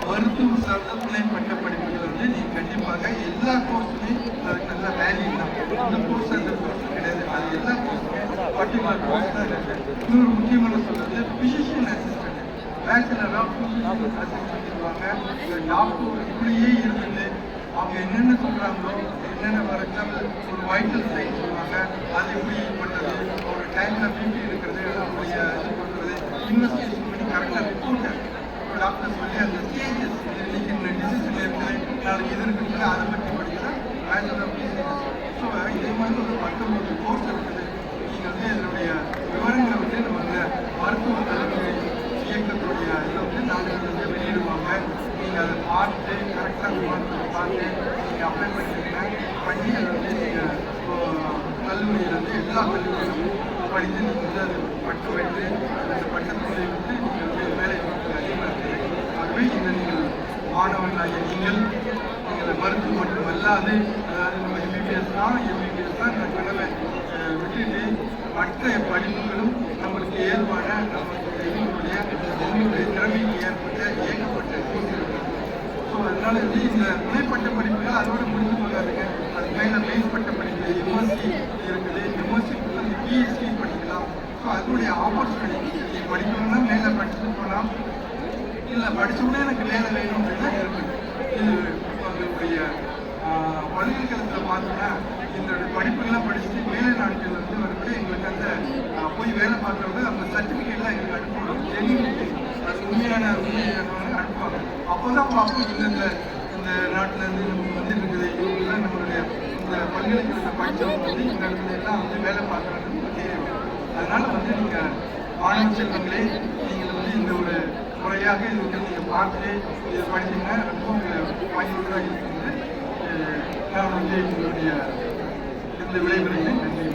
மருத்துவம் சார்ந்த துணை பட்ட படிப்புகள் நீங்க கண்டிப்பாக எல்லா கோர்ஸுமே அதுக்கு நல்ல வேல்யூ தான். இந்த கோர்ஸ் அந்த கோர்ஸ் கிடையாது, அது எல்லா கோர்ஸுமே பர்டிகுலர் கோர்ஸ் தான் இருக்கு. இன்னொரு முக்கியமான சொல்றது physician assistant, bachelor of physician assistant சொல்லுவாங்க. டாக்டர் இப்படியே இருந்துட்டு அவங்க என்னென்ன சொல்றாங்களோ, என்னென்ன ஃபார் எக்ஸாம்பிள் ஒரு வைட்டல் சைன் சொல்லுவாங்க, அது எப்படி பண்றது, ஒரு டைம்ல பிபி இருக்கிறது, அவங்களுடைய இது பண்றது, இன்வெஸ்டிகேஷன் பண்ணி கரெக்டாக ரிப்போர்ட்டை டாக்டர் சொல்லி அந்த ஸ்டேஜஸ் இன்னைக்கு இந்த டிசீஸ் இருக்குது, நாளைக்கு இது இருக்குன்னு அதை பற்றி படிக்கலாம். Bachelor of physician. ஸோ இதே மாதிரி ஒரு 19 கோர்ஸ் இருக்குது. நீங்கள் இதனுடைய விவரங்களை நம்ம மருத்துவ கல்வி இயக்கத்துடைய இதை நாங்கள் வெளியிடுவாங்க. நீங்கள் அதை பார்த்து கரெக்டாக விமானத்தை பார்த்து நீங்கள் அப்ளை பண்ணிட்டீங்கன்னா பண்ணி அதை நீங்கள் கல்லூரியில் எல்லா கல்லூரியிலும் படித்து நீங்கள் அது பட்டம் வைத்து அந்த பட்டத்துறை நீங்கள் வேலை அதிகமாக இருக்குது. ஆகவே நீங்கள் மாணவர்களாகிய நீங்கள் மருத்துவம் மட்டும் அல்லாது, அதாவது நம்ம எம்பிபிஎஸ் தான் இந்த கனவை விட்டுட்டு மற்ற படிப்புகளும் நம்மளுக்கு ஏதுவான நம்மளுடைய திறமைக்கு ஏற்பட்ட ஏகப்பட்ட கோர்ஸ் இருக்குது. ஸோ அதனால இந்த துணைப்பட்ட படிப்புகள் அதோட முடிஞ்சு போகாதுங்க. அது மேலே மேம்பட்ட படிப்பு எம்எஸ்சி இருக்குது, எம்எஸ்சிக்குள்ள பிஹெச்டி படிக்கலாம். ஸோ அதனுடைய ஆப்பர்ச்சுனிட்டி நீங்கள் படிக்கணும்னா மேலே படிச்சுட்டு போகலாம், இல்லை படித்தோடனே எனக்கு வேலை வேணும் அப்படின்னா இருக்குது. இது அவங்களுடைய பல்கலைக்கழகத்தில் பார்த்தோன்னா இந்த படிப்புகள்லாம் படிச்சுட்டு வேலை நாட்கள் வரப்போ எங்களுக்கு அந்த போய் வேலை பார்க்குறவங்க அந்த சர்டிஃபிகேட்லாம் எங்களுக்கு அனுப்பணும். எங்களுக்கு அது உண்மையானவங்க அனுப்புவாங்க. அப்போ தான் பார்ப்போம் இந்த நாட்டிலேருந்து நமக்கு வந்துருக்குது, இவங்கெல்லாம் நம்மளுடைய இந்த பல்கலைக்கழகத்தை படித்தவங்க இந்த இடத்துல எல்லாம் வேலை பார்க்குறாங்கன்னு தெரியும். அதனால் நீங்கள் மாணவ செல்வங்களே, நீங்கள் இந்த ஒரு முறையாக இது நீங்கள் பார்த்து இதை படித்தீங்கன்னா ரொம்ப பயனுள்ளதாக இருக்குது. நான் எங்களுடைய இந்த விளைவுகளை நன்றி.